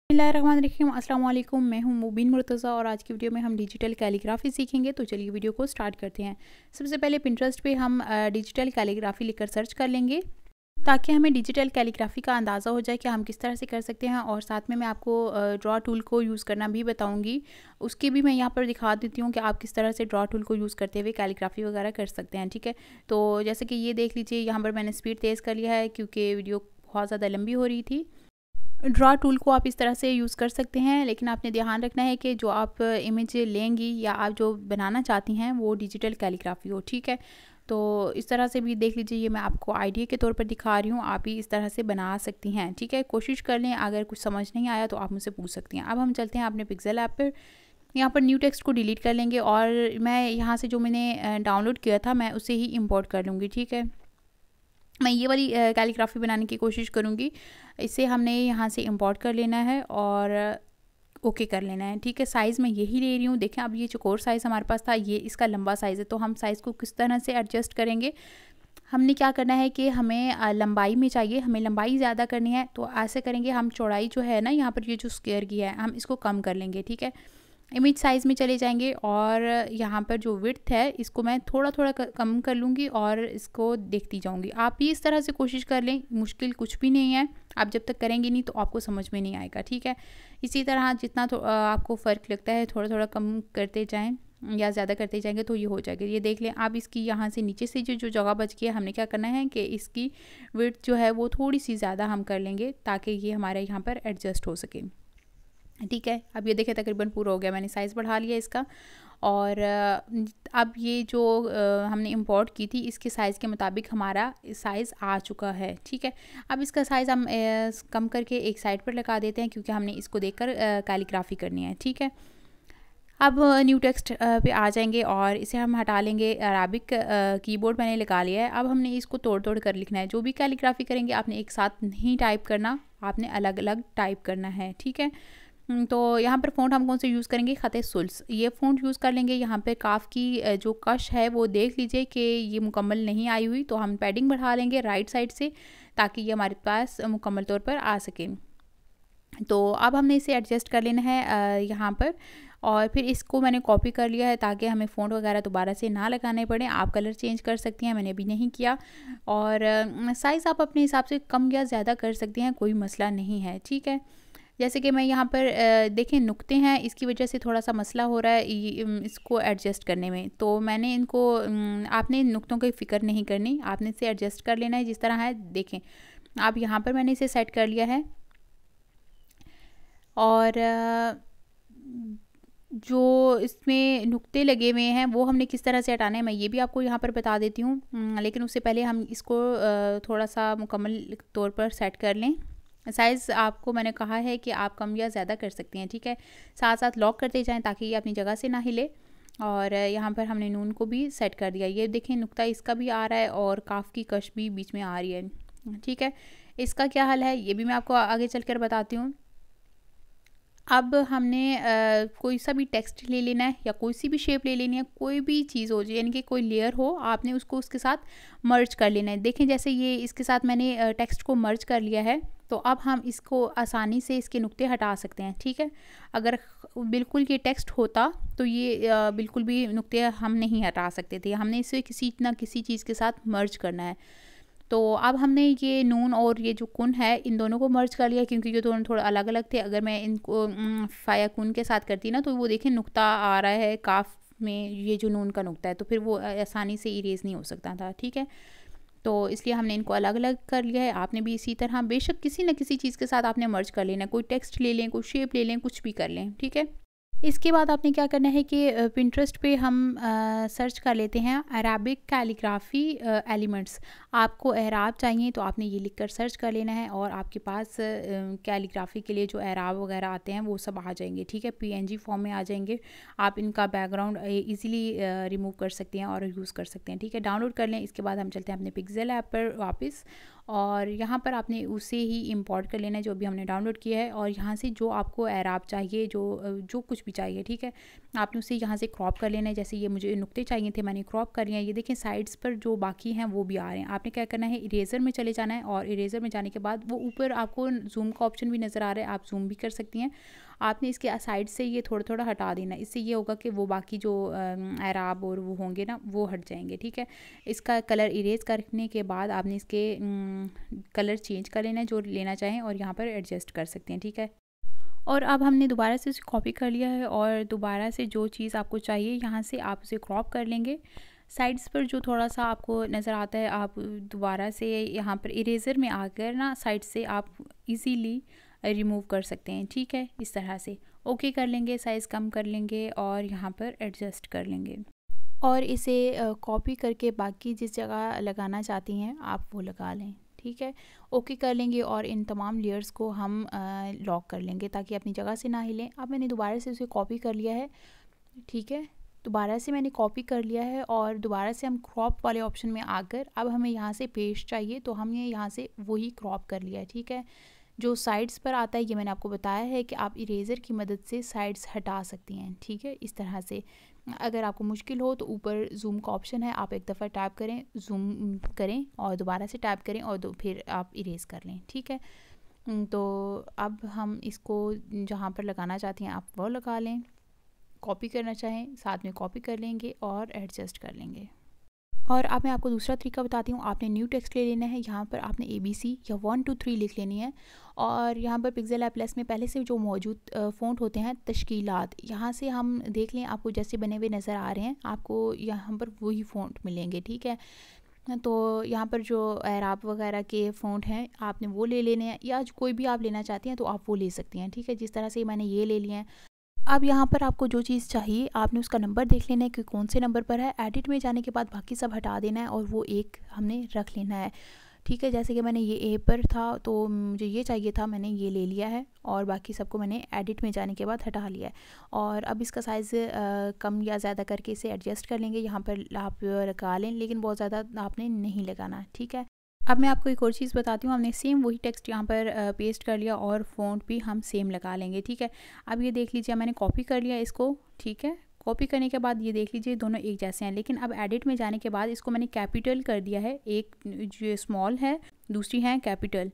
बिस्मिल्लाहिर्रहमानिर्रहीम, अस्सलाम वालेकुम। मैं हूं मुबीन मुर्तज़ा और आज की वीडियो में हम डिजिटल कैलीग्राफी सीखेंगे। तो चलिए वीडियो को स्टार्ट करते हैं। सबसे पहले पिंटरेस्ट पे हम डिजिटल कैलीग्राफी लिखकर सर्च कर लेंगे ताकि हमें डिजिटल कैलीग्राफी का अंदाज़ा हो जाए कि हम किस तरह से कर सकते हैं। और साथ में मैं आपको ड्रॉ टूल को यूज़ करना भी बताऊँगी, उसकी भी मैं यहाँ पर दिखा देती हूँ कि आप किस तरह से ड्रॉ टूल को यूज़ करते हुए कैलीग्राफी वगैरह कर सकते हैं। ठीक है, तो जैसे कि ये देख लीजिए, यहाँ पर मैंने स्पीड तेज़ कर लिया है क्योंकि वीडियो बहुत ज़्यादा लंबी हो रही थी। ड्रॉ टूल को आप इस तरह से यूज़ कर सकते हैं, लेकिन आपने ध्यान रखना है कि जो आप इमेज लेंगी या आप जो बनाना चाहती हैं वो डिजिटल कैलीग्राफी हो। ठीक है, तो इस तरह से भी देख लीजिए, ये मैं आपको आइडिया के तौर पर दिखा रही हूँ, आप भी इस तरह से बना सकती हैं। ठीक है, कोशिश कर लें, अगर कुछ समझ नहीं आया तो आप मुझसे पूछ सकती हैं। अब हम चलते हैं अपने पिक्सेल ऐप पर। यहाँ पर न्यू टेक्स्ट को डिलीट कर लेंगे और मैं यहाँ से जो मैंने डाउनलोड किया था मैं उसे ही इम्पोर्ट कर लूँगी। ठीक है, मैं ये वाली कैलीग्राफी बनाने की कोशिश करूँगी। इसे हमने यहाँ से इंपोर्ट कर लेना है और ओके कर लेना है। ठीक है, साइज़ मैं यही ले रही हूँ। देखें, अब ये चौकोर साइज़ हमारे पास था, ये इसका लंबा साइज़ है, तो हम साइज़ को किस तरह से एडजस्ट करेंगे। हमने क्या करना है कि हमें लंबाई में चाहिए, हमें लंबाई ज़्यादा करनी है, तो ऐसे करेंगे, हम चौड़ाई जो है ना, यहाँ पर ये जो स्क्वायर की है, हम इसको कम कर लेंगे। ठीक है, इमेज साइज़ में चले जाएंगे और यहाँ पर जो विड्थ है इसको मैं थोड़ा थोड़ा कम कर लूँगी और इसको देखती जाऊँगी। आप भी इस तरह से कोशिश कर लें, मुश्किल कुछ भी नहीं है। आप जब तक करेंगे नहीं तो आपको समझ में नहीं आएगा। ठीक है, इसी तरह जितना आपको फ़र्क लगता है थोड़ा थोड़ा कम करते जाएँ या ज़्यादा करते जाएंगे तो ये हो जाएगा। ये देख लें, आप इसकी यहाँ से नीचे से जो जगह बच गई है, हमने क्या करना है कि इसकी विड्थ जो है वो थोड़ी सी ज़्यादा हम कर लेंगे ताकि ये हमारे यहाँ पर एडजस्ट हो सके। ठीक है, अब ये देखें तकरीबन पूरा हो गया, मैंने साइज़ बढ़ा लिया इसका। और अब ये जो हमने इंपोर्ट की थी इसके साइज़ के मुताबिक हमारा साइज़ आ चुका है। ठीक है, अब इसका साइज़ हम कम करके एक साइड पर लगा देते हैं क्योंकि हमने इसको देखकर कैलीग्राफी करनी है। ठीक है, अब न्यू टेक्स्ट पे आ जाएंगे और इसे हम हटा लेंगे। अराबिक कीबोर्ड मैंने लगा लिया है। अब हमने इसको तोड़ तोड़ कर लिखना है। जो भी कैलीग्राफी करेंगे आपने एक साथ नहीं टाइप करना, आपने अलग अलग टाइप करना है। ठीक है, तो यहाँ पर फ़ॉन्ट हम कौन से यूज़ करेंगे, ख़त सुल्स, ये फ़ॉन्ट यूज़ कर लेंगे। यहाँ पे काफ की जो कश है वो देख लीजिए कि ये मुकम्मल नहीं आई हुई, तो हम पैडिंग बढ़ा लेंगे राइट साइड से ताकि ये हमारे पास मुकम्मल तौर पर आ सके। तो अब हमने इसे एडजस्ट कर लेना है यहाँ पर, और फिर इसको मैंने कॉपी कर लिया है ताकि हमें फ़ॉन्ट वगैरह दोबारा से ना लगाने पड़े। आप कलर चेंज कर सकती हैं, मैंने अभी नहीं किया। और साइज़ आप अपने हिसाब से कम या ज़्यादा कर सकती हैं, कोई मसला नहीं है। ठीक है, जैसे कि मैं यहाँ पर देखें नुक्ते हैं, इसकी वजह से थोड़ा सा मसला हो रहा है इसको एडजस्ट करने में। तो मैंने इनको आपने नुक्तों की फ़िक्र नहीं करनी, आपने इसे एडजस्ट कर लेना है जिस तरह है। देखें, आप यहाँ पर मैंने इसे सेट कर लिया है। और जो इसमें नुक्ते लगे हुए हैं वो हमने किस तरह से हटाने हैं मैं ये भी आपको यहाँ पर बता देती हूँ, लेकिन उससे पहले हम इसको थोड़ा सा मुकम्मल तौर पर सेट कर लें। साइज़ आपको मैंने कहा है कि आप कम या ज़्यादा कर सकती हैं। ठीक है, साथ साथ लॉक करते जाएं ताकि ये अपनी जगह से ना हिले। और यहाँ पर हमने नून को भी सेट कर दिया। ये देखें, नुक्ता इसका भी आ रहा है और काफ की कश भी बीच में आ रही है। ठीक है, इसका क्या हल है ये भी मैं आपको आगे चल कर बताती हूँ। अब हमने कोई सा भी टेक्स्ट ले लेना है या कोई सी भी शेप ले लेनी है, कोई भी चीज़ हो, यानी कि कोई लेयर हो, आपने उसको उसके साथ मर्ज कर लेना है। देखें, जैसे ये इसके साथ मैंने टेक्स्ट को मर्ज कर लिया है, तो अब हम इसको आसानी से इसके नुक्ते हटा सकते हैं। ठीक है, अगर बिल्कुल ये टेक्स्ट होता तो ये बिल्कुल भी नुक्ते हम नहीं हटा सकते थे, हमने इसे किसी ना किसी चीज़ के साथ मर्ज करना है। तो अब हमने ये नून और ये जो कुन है इन दोनों को मर्ज कर लिया क्योंकि ये दोनों थोड़ा अलग अलग थे। अगर मैं इनको फाया कुन के साथ करती ना तो वो देखें नुक्ता आ रहा है काफ में, ये जो नून का नुक्ता है, तो फिर वो आसानी से इरेज नहीं हो सकता था। ठीक है, तो इसलिए हमने इनको अलग अलग कर लिया है। आपने भी इसी तरह बेशक किसी न किसी चीज़ के साथ आपने मर्ज कर लेना, कोई टेक्स्ट ले लें, कोई शेप ले लें, कुछ भी कर लें। ठीक है, इसके बाद आपने क्या करना है कि पिंटरेस्ट पे हम सर्च कर लेते हैं अराबिक कैलीग्राफी एलिमेंट्स। आपको एराब चाहिए तो आपने ये लिखकर सर्च कर लेना है और आपके पास कैलीग्राफी के लिए जो एराब वगैरह आते हैं वो सब आ जाएंगे। ठीक है, पीएनजी फॉर्म में आ जाएंगे। आप इनका बैकग्राउंड इजीली रिमूव कर सकते हैं और यूज़ कर सकते हैं। ठीक है, डाउनलोड कर लें। इसके बाद हम चलते हैं अपने पिक्सेल ऐप पर वापस और यहाँ पर आपने उसे ही इंपोर्ट कर लेना है जो भी हमने डाउनलोड किया है। और यहाँ से जो आपको एराब चाहिए, जो कुछ भी चाहिए, ठीक है, आपने उसे यहाँ से क्रॉप कर लेना है। जैसे ये मुझे नुक्ते चाहिए थे, मैंने क्रॉप कर लिया। ये देखें साइड्स पर जो बाकी हैं वो भी आ रहे हैं। आपने क्या करना है, इरेज़र में चले जाना है और इरेज़र में जाने के बाद वो ऊपर आपको जूम का ऑप्शन भी नज़र आ रहा है, आप जूम भी कर सकती हैं। आपने इसके साइड से ये थोड़ा थोड़ा हटा देना। इससे ये होगा कि वो बाकी जो एराब और वो होंगे ना, वो हट जाएंगे, ठीक है। इसका कलर इरेज करने के बाद आपने इसके कलर चेंज कर लेना है जो लेना चाहें, और यहाँ पर एडजस्ट कर सकते हैं, ठीक है। और अब हमने दोबारा से उसे कॉपी कर लिया है और दोबारा से जो चीज़ आपको चाहिए यहाँ से आप उसे क्रॉप कर लेंगे। साइड्स पर जो थोड़ा सा आपको नज़र आता है, आप दोबारा से यहाँ पर इरेज़र में आकर ना साइड से आप इजीली रिमूव कर सकते हैं, ठीक है। इस तरह से ओके कर लेंगे, साइज़ कम कर लेंगे और यहाँ पर एडजस्ट कर लेंगे और इसे कॉपी करके बाकी जिस जगह लगाना चाहती हैं आप वो लगा लें, ठीक है। ओके कर लेंगे और इन तमाम लेयर्स को हम लॉक कर लेंगे ताकि अपनी जगह से ना हिलें। अब मैंने दोबारा से उसे कॉपी कर लिया है, ठीक है। दोबारा से मैंने कॉपी कर लिया है और दोबारा से हम क्रॉप वाले ऑप्शन में आकर अब हमें यहाँ से पेस्ट चाहिए तो हमने यहाँ से वही क्रॉप कर लिया है, ठीक है। जो साइड्स पर आता है ये मैंने आपको बताया है कि आप इरेज़र की मदद से साइड्स हटा सकती हैं, ठीक है। इस तरह से अगर आपको मुश्किल हो तो ऊपर जूम का ऑप्शन है, आप एक दफ़ा टैप करें, जूम करें और दोबारा से टैप करें और फिर आप इरेज़ कर लें, ठीक है। तो अब हम इसको जहाँ पर लगाना चाहती हैं आप वो लगा लें। कॉपी करना चाहें साथ में कॉपी कर लेंगे और एडजस्ट कर लेंगे। और अब मैं आपको दूसरा तरीका बताती हूँ। आपने न्यू टेक्स्ट ले लेना है, यहाँ पर आपने ABC या 1 2 3 लिख लेनी है और यहाँ पर पिक्सेल ऐप प्लस में पहले से जो मौजूद फ़ॉन्ट होते हैं तश्कीलात, यहाँ से हम देख लें आपको जैसे बने हुए नज़र आ रहे हैं, आपको यहाँ पर वही फ़ॉन्ट मिलेंगे, ठीक है। तो यहाँ पर जो एराब वगैरह के फ़ॉन्ट हैं आपने वो ले लेने हैं या कोई भी आप लेना चाहती हैं तो आप वो ले सकती हैं, ठीक है। जिस तरह से मैंने ये ले लिए हैं। अब यहाँ पर आपको जो चीज़ चाहिए आपने उसका नंबर देख लेना है कि कौन से नंबर पर है। एडिट में जाने के बाद बाकी सब हटा देना है और वो एक हमने रख लेना है, ठीक है। जैसे कि मैंने ये ए पर था तो मुझे ये चाहिए था, मैंने ये ले लिया है और बाकी सबको मैंने एडिट में जाने के बाद हटा लिया है। और अब इसका साइज़ कम या ज़्यादा करके इसे एडजस्ट कर लेंगे। यहाँ पर आप लगा लें लेकिन बहुत ज़्यादा आपने नहीं लगाना, ठीक है। अब मैं आपको एक और चीज़ बताती हूँ। हमने सेम वही टेक्स्ट यहाँ पर पेस्ट कर लिया और फ़ॉन्ट भी हम सेम लगा लेंगे, ठीक है। अब ये देख लीजिए मैंने कॉपी कर लिया इसको, ठीक है। कॉपी करने के बाद ये देख लीजिए दोनों एक जैसे हैं, लेकिन अब एडिट में जाने के बाद इसको मैंने कैपिटल कर दिया है। एक जो स्मॉल है, दूसरी है कैपिटल।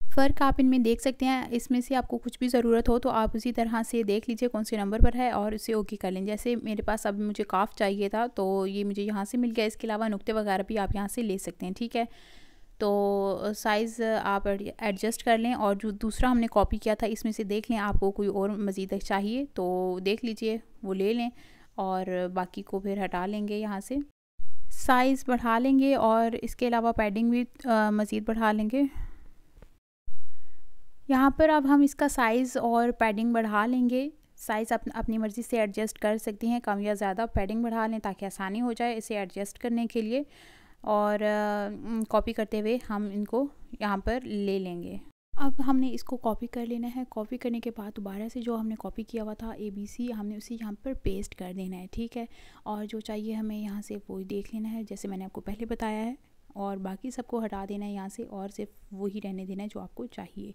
फ़र्क आप इनमें देख सकते हैं। इसमें से आपको कुछ भी ज़रूरत हो तो आप उसी तरह से देख लीजिए कौन से नंबर पर है और उसे ओके कर लें। जैसे मेरे पास अब मुझे काफ चाहिए था तो ये मुझे यहाँ से मिल गया। इसके अलावा नुक्ते वगैरह भी आप यहाँ से ले सकते हैं, ठीक है। तो साइज़ आप एडजस्ट कर लें और जो दूसरा हमने कॉपी किया था इसमें से देख लें आपको कोई और मज़ीद चाहिए तो देख लीजिए वो ले लें और बाकी को फिर हटा लेंगे। यहाँ से साइज़ बढ़ा लेंगे और इसके अलावा पैडिंग भी मज़ीद बढ़ा लेंगे। यहाँ पर अब हम इसका साइज़ और पैडिंग बढ़ा लेंगे। साइज़ अपनी मर्ज़ी से एडजस्ट कर सकती हैं, कम या ज़्यादा। पैडिंग बढ़ा लें ताकि आसानी हो जाए इसे एडजस्ट करने के लिए। और कॉपी करते हुए हम इनको यहाँ पर ले लेंगे। अब हमने इसको कॉपी कर लेना है। कॉपी करने के बाद दोबारा से जो हमने कॉपी किया हुआ था ABC हमने उसे यहाँ पर पेस्ट कर देना है, ठीक है। और जो चाहिए हमें यहाँ से वो देख लेना है जैसे मैंने आपको पहले बताया है और बाकी सबको हटा देना है यहाँ से और सिर्फ वही रहने देना है जो आपको चाहिए।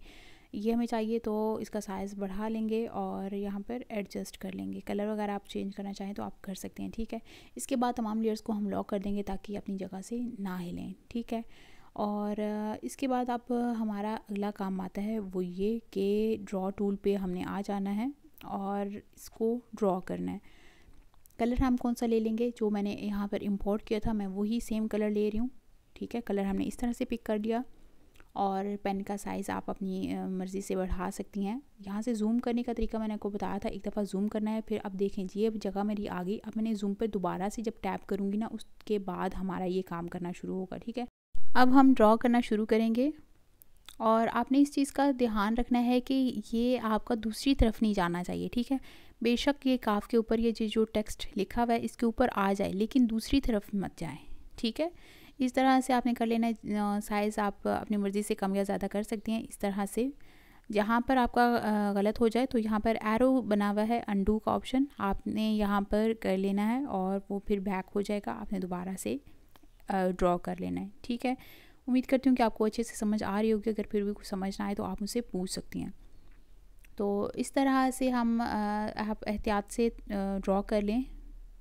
ये हमें चाहिए तो इसका साइज़ बढ़ा लेंगे और यहाँ पर एडजस्ट कर लेंगे। कलर वगैरह आप चेंज करना चाहें तो आप कर सकते हैं, ठीक है। इसके बाद तमाम लेयर्स को हम लॉक कर देंगे ताकि अपनी जगह से ना हिलें, ठीक है। और इसके बाद अब हमारा अगला काम आता है वो ये कि ड्रॉ टूल पे हमने आ जाना है और इसको ड्रॉ करना है। कलर हम कौन सा ले लेंगे, जो मैंने यहाँ पर इंपोर्ट किया था मैं वही सेम कलर ले रही हूँ, ठीक है। कलर हमने इस तरह से पिक कर लिया और पेन का साइज़ आप अपनी मर्ज़ी से बढ़ा सकती हैं। यहाँ से जूम करने का तरीका मैंने आपको बताया था, एक दफ़ा जूम करना है। फिर अब देखें जी अब जगह मेरी आ गई। अब मैंने जूम पर दोबारा से जब टैप करूँगी ना उसके बाद हमारा ये काम करना शुरू होगा, ठीक है। अब हम ड्रॉ करना शुरू करेंगे और आपने इस चीज़ का ध्यान रखना है कि ये आपका दूसरी तरफ नहीं जाना चाहिए, ठीक है। बेशक ये काफ के ऊपर ये जो टेक्स्ट लिखा हुआ है इसके ऊपर आ जाए लेकिन दूसरी तरफ मत जाए, ठीक है। इस तरह से आपने कर लेना है। साइज़ आप अपनी मर्ज़ी से कम या ज़्यादा कर सकती हैं इस तरह से। जहाँ पर आपका गलत हो जाए तो यहाँ पर एरो बना हुआ है अनडू का ऑप्शन, आपने यहाँ पर कर लेना है और वो फिर बैक हो जाएगा। आपने दोबारा से ड्रॉ कर लेना है, ठीक है। उम्मीद करती हूँ कि आपको अच्छे से समझ आ रही होगी। अगर फिर भी कुछ समझ ना आए तो आप मुझसे पूछ सकती हैं। तो इस तरह से हम आप एहतियात से ड्रॉ कर लें,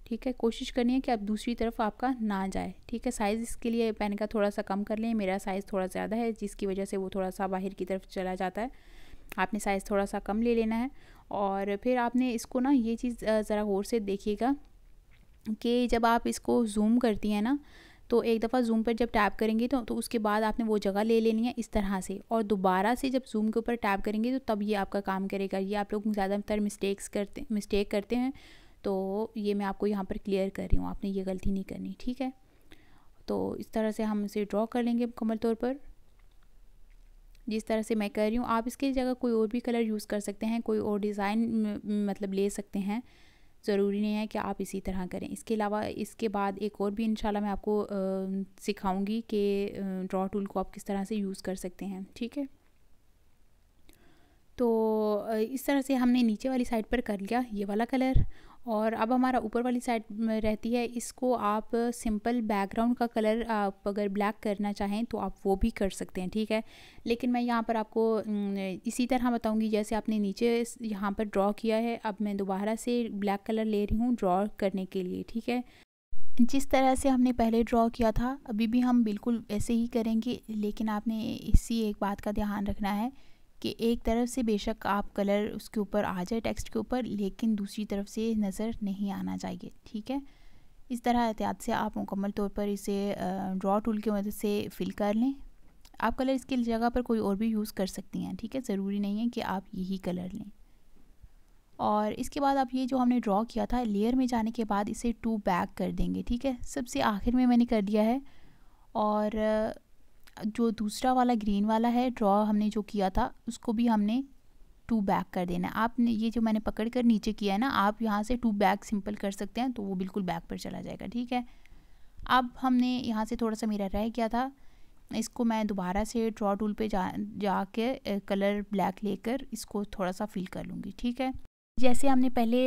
ठीक है। कोशिश करनी है कि अब दूसरी तरफ आपका ना जाए, ठीक है। साइज़ इसके लिए पेन का थोड़ा सा कम कर लें। मेरा साइज़ थोड़ा ज़्यादा है जिसकी वजह से वो थोड़ा सा बाहर की तरफ चला जाता है। आपने साइज़ थोड़ा सा कम ले लेना है और फिर आपने इसको ना ये चीज़ ज़रा गौर से देखिएगा कि जब आप इसको ज़ूम करती हैं ना, तो एक दफ़ा ज़ूम पर जब टैप करेंगे तो उसके बाद आपने वो जगह ले लेनी है इस तरह से, और दोबारा से जब ज़ूम के ऊपर टैप करेंगे तो तब ये आपका काम करेगा। ये आप लोग ज़्यादातर मिस्टेक करते हैं, तो ये मैं आपको यहाँ पर क्लियर कर रही हूँ, आपने ये गलती नहीं करनी, ठीक है। तो इस तरह से हम इसे ड्रॉ कर लेंगे मुकम्मल तौर पर, जिस तरह से मैं कर रही हूँ। आप इसकी जगह कोई और भी कलर यूज़ कर सकते हैं, कोई और डिज़ाइन मतलब ले सकते हैं, ज़रूरी नहीं है कि आप इसी तरह करें। इसके अलावा इसके बाद एक और भी इंशाल्लाह मैं आपको सिखाऊंगी कि ड्रॉ टूल को आप किस तरह से यूज़ कर सकते हैं, ठीक है। तो इस तरह से हमने नीचे वाली साइड पर कर लिया ये वाला कलर, और अब हमारा ऊपर वाली साइड में रहती है, इसको आप सिंपल बैकग्राउंड का कलर आप अगर ब्लैक करना चाहें तो आप वो भी कर सकते हैं, ठीक है। लेकिन मैं यहाँ पर आपको इसी तरह बताऊँगी जैसे आपने नीचे यहाँ पर ड्रॉ किया है। अब मैं दोबारा से ब्लैक कलर ले रही हूँ ड्रॉ करने के लिए, ठीक है। जिस तरह से हमने पहले ड्रॉ किया था अभी भी हम बिल्कुल ऐसे ही करेंगे, लेकिन आपने इसी एक बात का ध्यान रखना है कि एक तरफ से बेशक आप कलर उसके ऊपर आ जाए टेक्स्ट के ऊपर, लेकिन दूसरी तरफ से नज़र नहीं आना चाहिए, ठीक है। इस तरह एहतियात से आप मुकम्मल तौर पर इसे ड्रॉ टूल की मदद से फिल कर लें। आप कलर इसकी जगह पर कोई और भी यूज़ कर सकती हैं, ठीक है। ज़रूरी नहीं है कि आप यही कलर लें। और इसके बाद आप ये जो हमने ड्रॉ किया था लेयर में जाने के बाद इसे 2 बैक कर देंगे, ठीक है। सबसे आखिर में मैंने कर दिया है। और जो दूसरा वाला ग्रीन वाला है ड्रॉ हमने जो किया था उसको भी हमने 2 बैक कर देना है। आपने ये जो मैंने पकड़ कर नीचे किया है ना, आप यहाँ से 2 बैक सिंपल कर सकते हैं तो वो बिल्कुल बैक पर चला जाएगा, ठीक है। अब हमने यहाँ से थोड़ा सा मेरा रह गया था, इसको मैं दोबारा से ड्रॉ टूल पे जाके कलर ब्लैक लेकर इसको थोड़ा सा फिल कर लूँगी, ठीक है। जैसे हमने पहले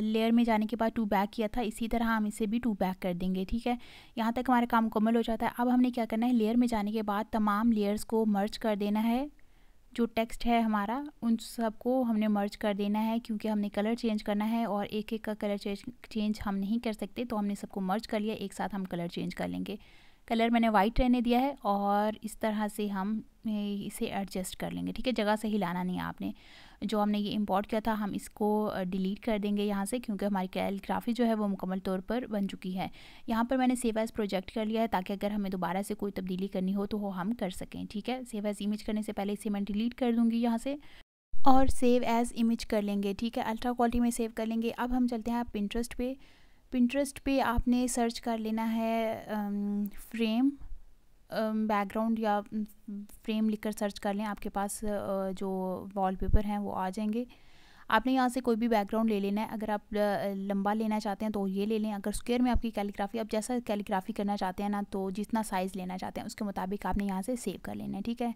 लेयर में जाने के बाद 2 बैक किया था, इसी तरह हम इसे भी 2 बैक कर देंगे, ठीक है। यहाँ तक हमारा काम मुकम्मल हो जाता है। अब हमने क्या करना है, लेयर में जाने के बाद तमाम लेयर्स को मर्ज कर देना है। जो टेक्स्ट है हमारा उन सबको हमने मर्ज कर देना है, क्योंकि हमने कलर चेंज करना है और एक एक का कलर चेंज हम नहीं कर सकते, तो हमने सबको मर्ज कर लिया। एक साथ हम कलर चेंज कर लेंगे। कलर मैंने वाइट रहने दिया है और इस तरह से हम इसे एडजस्ट कर लेंगे, ठीक है। जगह से हिलाना नहीं है आपने। जो हमने ये इंपोर्ट किया था हम इसको डिलीट कर देंगे यहाँ से, क्योंकि हमारी कैलीग्राफी जो है वो मुकम्मल तौर पर बन चुकी है। यहाँ पर मैंने सेव एज़ प्रोजेक्ट कर लिया है ताकि अगर हमें दोबारा से कोई तब्दीली करनी हो तो वो हम कर सकें, ठीक है। सेव एज़ इमेज करने से पहले इसे मैं डिलीट कर दूँगी यहाँ से और सेव एज़ इमेज कर लेंगे, ठीक है। अल्ट्रा क्वालिटी में सेव कर लेंगे। अब हम चलते हैं पिंटरेस्ट पे। पिंटरेस्ट पे आपने सर्च कर लेना है फ्रेम बैकग्राउंड या फ्रेम लिखकर सर्च कर लें। आपके पास जो वॉलपेपर हैं वो आ जाएंगे। आपने यहाँ से कोई भी बैकग्राउंड ले लेना है। अगर आप लंबा लेना चाहते हैं तो ये ले लें। अगर स्क्वायर में आपकी कैलीग्राफी, आप जैसा कैलीग्राफी करना चाहते हैं ना, तो जितना साइज़ लेना चाहते हैं उसके मुताबिक आपने यहाँ से सेव कर लेना है, ठीक है।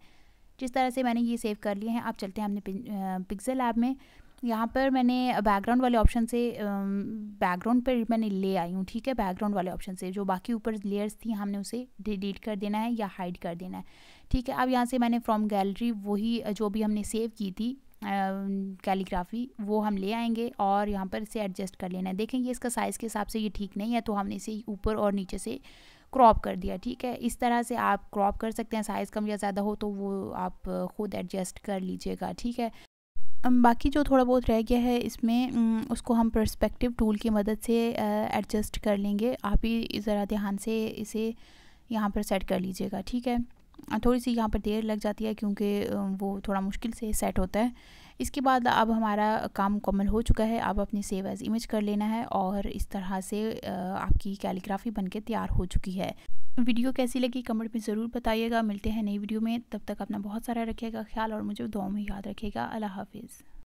जिस तरह से मैंने ये सेव कर लिए हैं, आप चलते हैं अपने पिक्सेल लैब में। यहाँ पर मैंने बैकग्राउंड वाले ऑप्शन से बैकग्राउंड पर मैंने ले आई हूँ, ठीक है। बैकग्राउंड वाले ऑप्शन से जो बाकी ऊपर लेयर्स थी हमने उसे डिलीट कर देना है या हाइड कर देना है, ठीक है। अब यहाँ से मैंने फ्रॉम गैलरी वही जो भी हमने सेव की थी कैलीग्राफी वो हम ले आएंगे और यहाँ पर इसे एडजस्ट कर लेना है। देखेंगे इसका साइज़ के हिसाब से ये ठीक नहीं है, तो हमने इसे ऊपर और नीचे से क्रॉप कर दिया, ठीक है। इस तरह से आप क्रॉप कर सकते हैं। साइज़ कम या ज़्यादा हो तो वो आप ख़ुद एडजस्ट कर लीजिएगा, ठीक है। बाकी जो थोड़ा बहुत रह गया है इसमें उसको हम पर्सपेक्टिव टूल की मदद से एडजस्ट कर लेंगे। आप ही ज़रा ध्यान से इसे यहाँ पर सेट कर लीजिएगा, ठीक है। थोड़ी सी यहाँ पर देर लग जाती है क्योंकि वो थोड़ा मुश्किल से सेट होता है। इसके बाद अब हमारा काम मुकम्मल हो चुका है। अब अपनी सेव एज़ इमेज कर लेना है और इस तरह से आपकी कैलीग्राफी बनके तैयार हो चुकी है। वीडियो कैसी लगी कमेंट में ज़रूर बताइएगा। मिलते हैं नई वीडियो में, तब तक अपना बहुत सारा रखिएगा ख्याल और मुझे दुआओं में याद रखिएगा। अल्लाह हाफिज़।